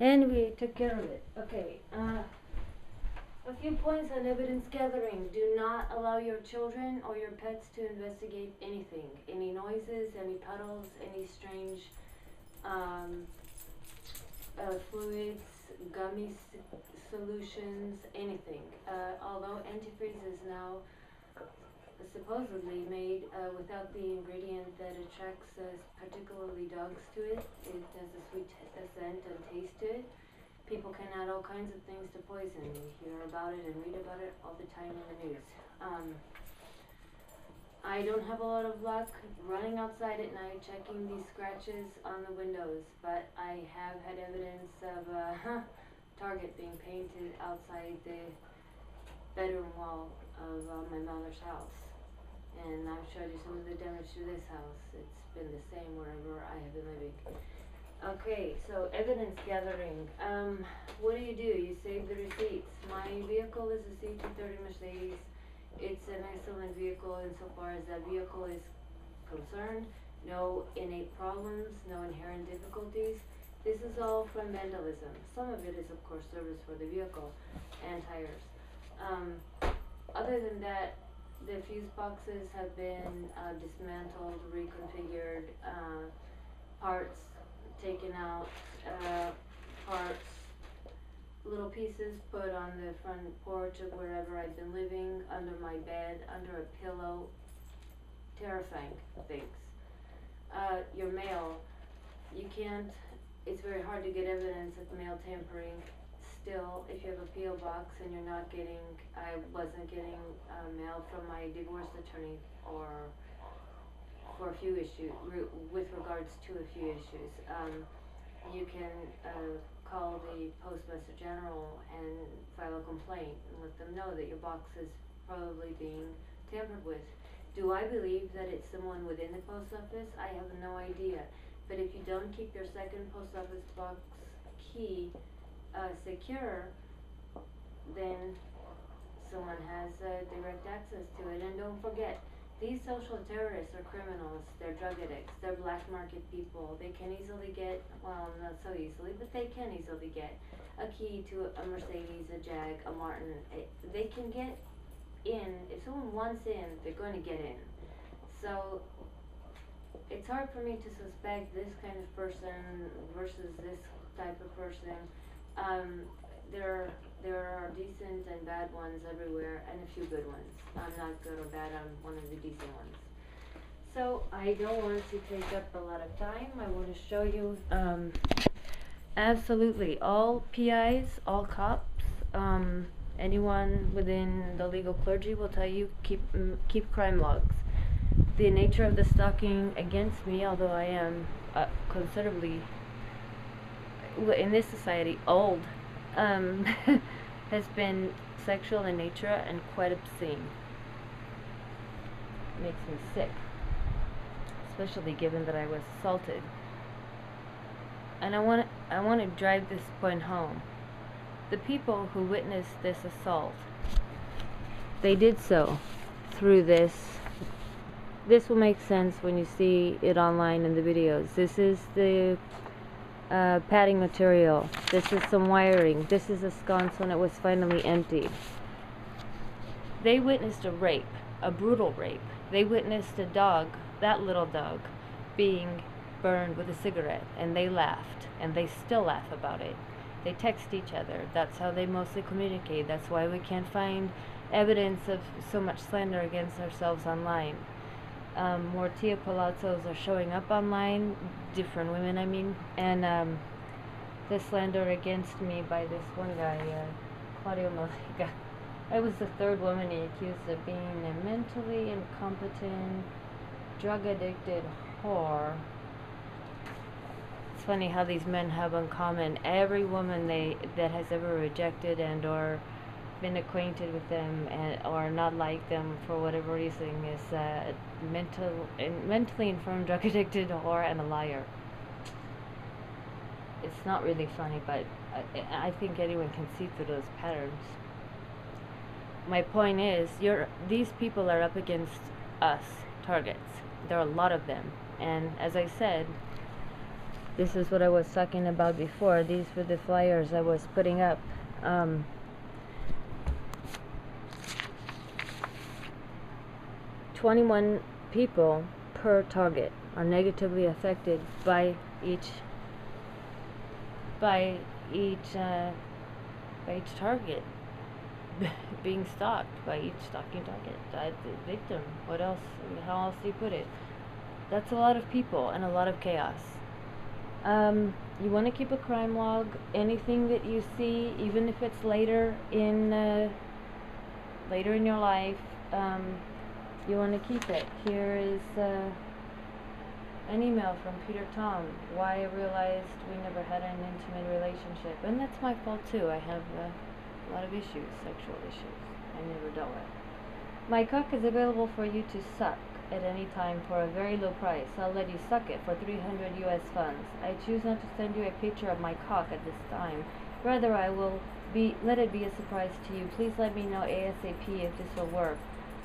and we took care of it. Okay, a few points on evidence gathering. Do not allow your children or your pets to investigate anything. Any noises, any puddles, any strange fluids, gummy solutions, anything. Although antifreeze is now supposedly made without the ingredient that attracts particularly dogs to it. It has a sweet scent and taste to it. People can add all kinds of things to poison. You hear about it and read about it all the time in the news. I don't have a lot of luck running outside at night checking these scratches on the windows, but I have had evidence of a target being painted outside the bedroom wall of my mother's house. And I've showed you some of the damage to this house. It's been the same wherever I have been living. Okay, so evidence gathering. What do? You save the receipts. My vehicle is a C230 Mercedes. It's an excellent vehicle insofar as that vehicle is concerned. No innate problems, no inherent difficulties. This is all from vandalism. Some of it is, of course, service for the vehicle and tires. Other than that, the fuse boxes have been dismantled, reconfigured, parts taken out, parts, little pieces put on the front porch of wherever I've been living, under my bed, under a pillow. Terrifying things. Your mail, you can't, it's very hard to get evidence of mail tampering. Still, if you have a P.O. box and you're not getting, I wasn't getting mail from my divorce attorney or for a few issues, with regards to a few issues. You can call the Postmaster General and file a complaint and let them know that your box is probably being tampered with. Do I believe that it's someone within the post office? I have no idea. But if you don't keep your second post office box key secure, then someone has direct access to it. And don't forget, these social terrorists are criminals. They're drug addicts. They're black market people. They can easily get, well, not so easily, but they can easily get a key to a Mercedes, a Jag, a Martin. They can get in. If someone wants in, they're going to get in. So it's hard for me to suspect this kind of person versus this type of person. There are decent and bad ones everywhere, and a few good ones. I'm not good or bad, I'm one of the decent ones. So I don't want to take up a lot of time. I want to show you absolutely all PIs, all cops, anyone within the legal clergy will tell you keep crime logs. The nature of the stalking against me, although I am considerably in this society old, has been sexual in nature and quite obscene. It makes me sick, especially given that I was assaulted. And I want to drive this point home. The people who witnessed this assault, they did so through this. This will make sense when you see it online in the videos. This is the padding material. This is some wiring. This is a sconce when it was finally emptied. They witnessed a rape, a brutal rape. They witnessed a dog, that little dog, being burned with a cigarette, and they laughed, and they still laugh about it. They text each other. That's how they mostly communicate. That's why we can't find evidence of so much slander against ourselves online. More Tia Palazzos are showing up online, different women I mean, and the slander against me by this one guy, Claudio Maliga. I was the third woman he accused of being a mentally incompetent, drug-addicted whore. It's funny how these men have in common. Every woman that has ever rejected and or been acquainted with them or not liked them for whatever reason is a mentally infirm, drug-addicted whore and a liar. It's not really funny, but I think anyone can see through those patterns. My point is, these people are up against us, targets. There are a lot of them, and as I said, This is what I was talking about before. These were the flyers I was putting up. 21 people per target are negatively affected by each target being stalked by each stalking target. The victim. What else? How else do you put it? That's a lot of people and a lot of chaos. You want to keep a crime log. Anything that you see, even if it's later in your life, you want to keep it. Here is an email from Peter Tom. Why I realized we never had an intimate relationship, and that's my fault too. I have a lot of issues, sexual issues, I never dealt with. My cock is available for you to suck at any time for a very low price. I'll let you suck it for 300 US funds. I choose not to send you a picture of my cock at this time. Rather, I will let it be a surprise to you. Please let me know ASAP if this will work.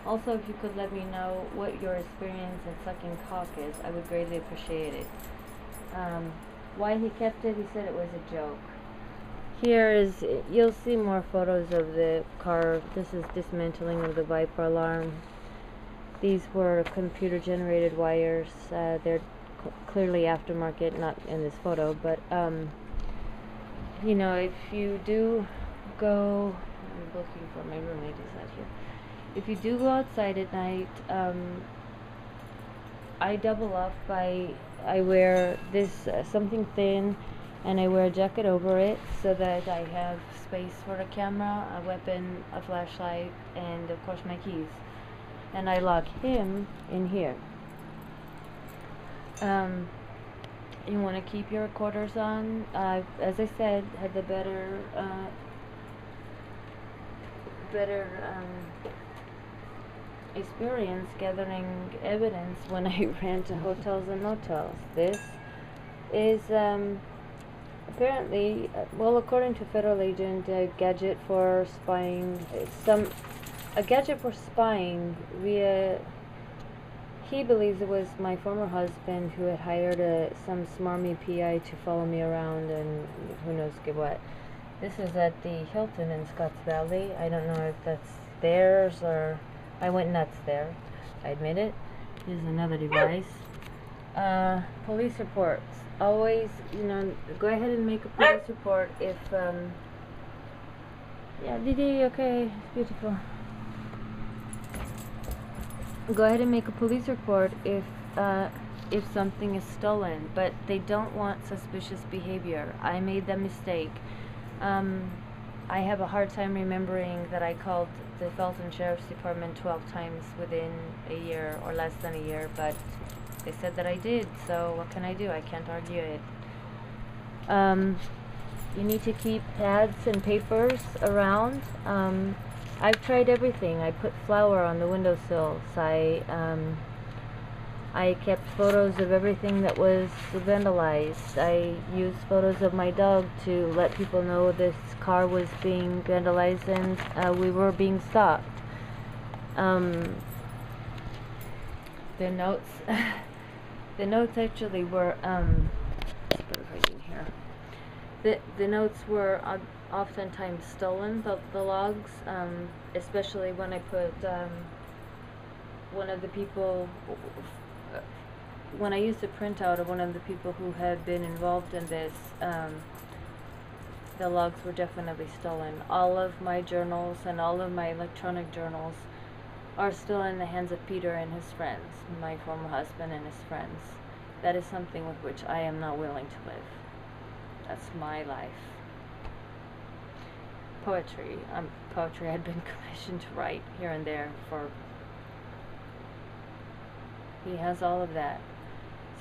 Also, if you could let me know what your experience in sucking cock is, I would greatly appreciate it. Why he kept it, he said it was a joke. Here is, you'll see more photos of the car. This is dismantling of the Viper alarm. These were computer generated wires. They're clearly aftermarket, not in this photo, but you know, if you do go, I'm looking for my roommate, is not here. If you do go outside at night, I double up by, I wear this something thin, and I wear a jacket over it so that I have space for a camera, a weapon, a flashlight, and of course my keys. And I lock him in here. You want to keep your recorders on. As I said, had the better experience gathering evidence when I ran to hotels and motels. This is apparently, well, according to federal agent, a gadget for spying. A gadget for spying via. He believes it was my former husband who had hired some smarmy PI to follow me around and who knows what. This is at the Hilton in Scotts Valley. I don't know if that's theirs or I went nuts there. I admit it. Here's another device. Police reports. Always, you know, go ahead and make a police report if, yeah, Didi, okay, it's beautiful. Go ahead and make a police report if something is stolen, but they don't want suspicious behavior. I made that mistake. I have a hard time remembering that I called the Felton Sheriff's Department 12 times within a year or less than a year, but they said that I did, so what can I do? I can't argue it. You need to keep pads and papers around. I've tried everything. I put flour on the windowsills. I kept photos of everything that was vandalized. I used photos of my dog to let people know this car was being vandalized and we were being stalked. The notes, the notes actually were, let's put it right in here. The notes were oftentimes stolen, the logs, especially when I put one of the people, when I used a printout of one of the people who had been involved in this, the logs were definitely stolen. All of my journals and all of my electronic journals are still in the hands of Peter and his friends, my former husband and his friends. That is something with which I am not willing to live. That's my life. Poetry. Poetry I'd been commissioned to write here and there for. He has all of that.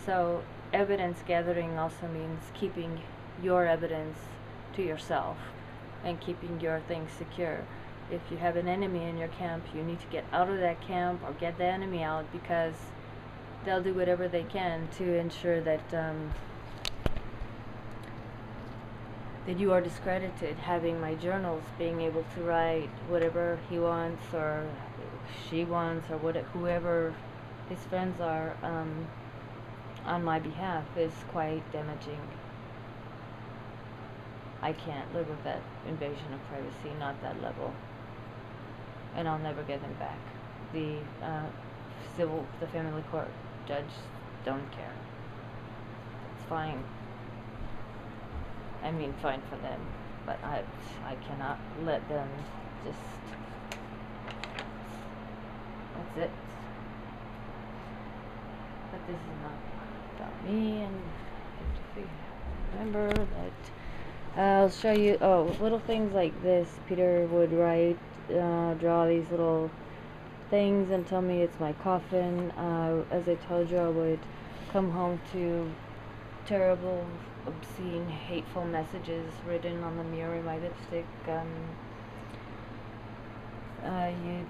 So evidence gathering also means keeping your evidence to yourself and keeping your things secure. If you have an enemy in your camp, you need to get out of that camp or get the enemy out, because they'll do whatever they can to ensure that that you are discredited. Having my journals, being able to write whatever he wants or she wants or whoever his friends are, on my behalf is quite damaging. I can't live with that invasion of privacy, not that level. And I'll never get them back. The family court judge don't care. It's fine. I mean, fine for them, but I cannot let them just, that's it. But this is not about me, and I have to remember that I'll show you, little things like this. Peter would write, draw these little things and tell me it's my coffin. As I told you, I would come home to terrible, obscene, hateful messages written on the mirror in my lipstick. You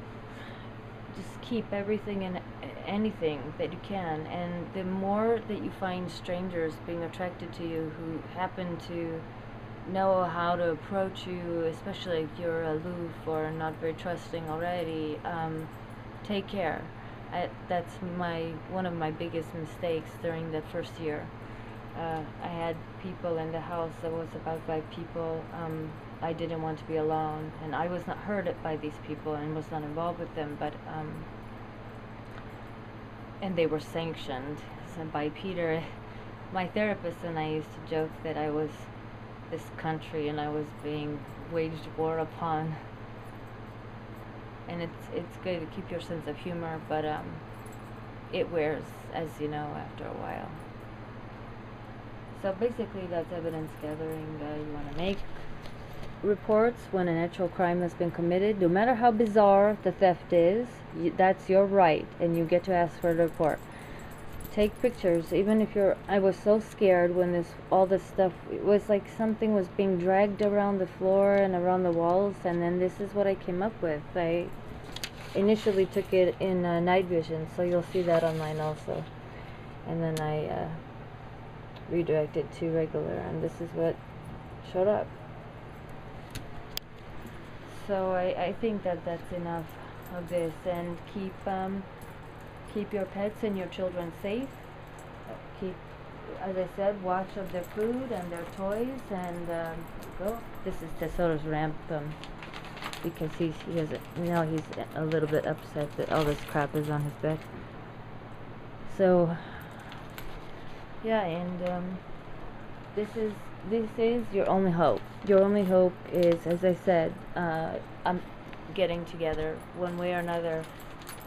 just keep everything and anything that you can, and the more that you find strangers being attracted to you who happen to know how to approach you, especially if you're aloof or not very trusting already, take care. That's one of my biggest mistakes during that first year. I had people in the house. There was about 5 people. I didn't want to be alone, and I was not hurt by these people and was not involved with them, but and they were sanctioned by Peter. My therapist and I used to joke that I was this country and I was being waged war upon. And it's good to keep your sense of humor, but it wears, as you know, after a while. So basically, that's evidence gathering. You want to make reports when an actual crime has been committed. No matter how bizarre the theft is, that's your right, and you get to ask for the report. Take pictures, even if you're. I was so scared when all this stuff. It was like something was being dragged around the floor and around the walls, and then this is what I came up with. I initially took it in night vision, so you'll see that online also. And then I redirected to regular, and this is what showed up. So I think that's enough of this, and keep your pets and your children safe. Keep, as I said, watch of their food and their toys, and go. This is Tesora's ramp, because he's a little bit upset that all this crap is on his bed. So yeah, and this is your only hope. Your only hope is, as I said, I'm getting together one way or another.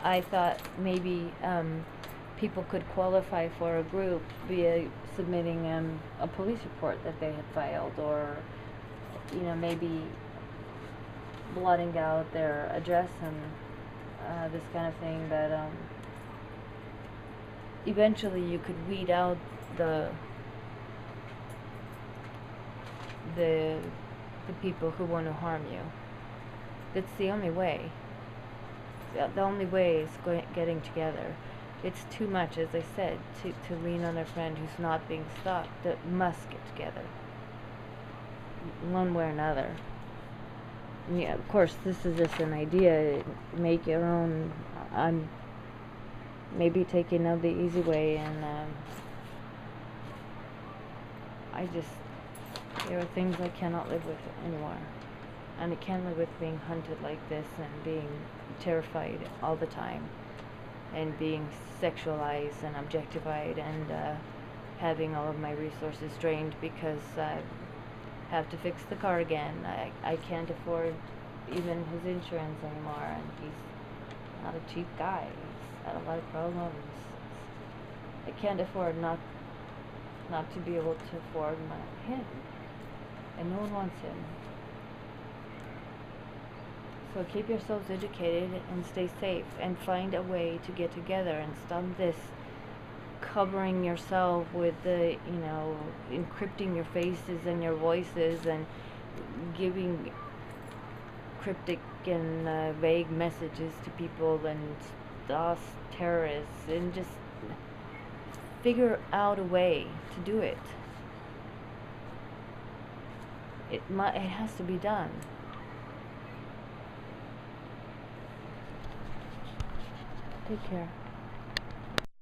I thought maybe people could qualify for a group via submitting a police report that they had filed, or maybe blotting out their address and this kind of thing. But eventually you could weed out the people who want to harm you. That's the only way. The only way is getting together. It's too much, as I said, to lean on a friend who's not being stalked. That must get together, one way or another. Yeah, of course, this is just an idea. Make your own. I'm maybe taking out the easy way, and there are things I cannot live with anymore. And I can't live with being hunted like this and being terrified all the time and being sexualized and objectified and having all of my resources drained because I have to fix the car again. I can't afford even his insurance anymore, and he's not a cheap guy. He's had a lot of problems. I can't afford not to be able to afford him, and no one wants him. So keep yourselves educated and stay safe, and find a way to get together and stop this covering yourself with the, encrypting your faces and your voices and giving cryptic and vague messages to people and DOS terrorists, and just figure out a way to do it. It has to be done. Take care.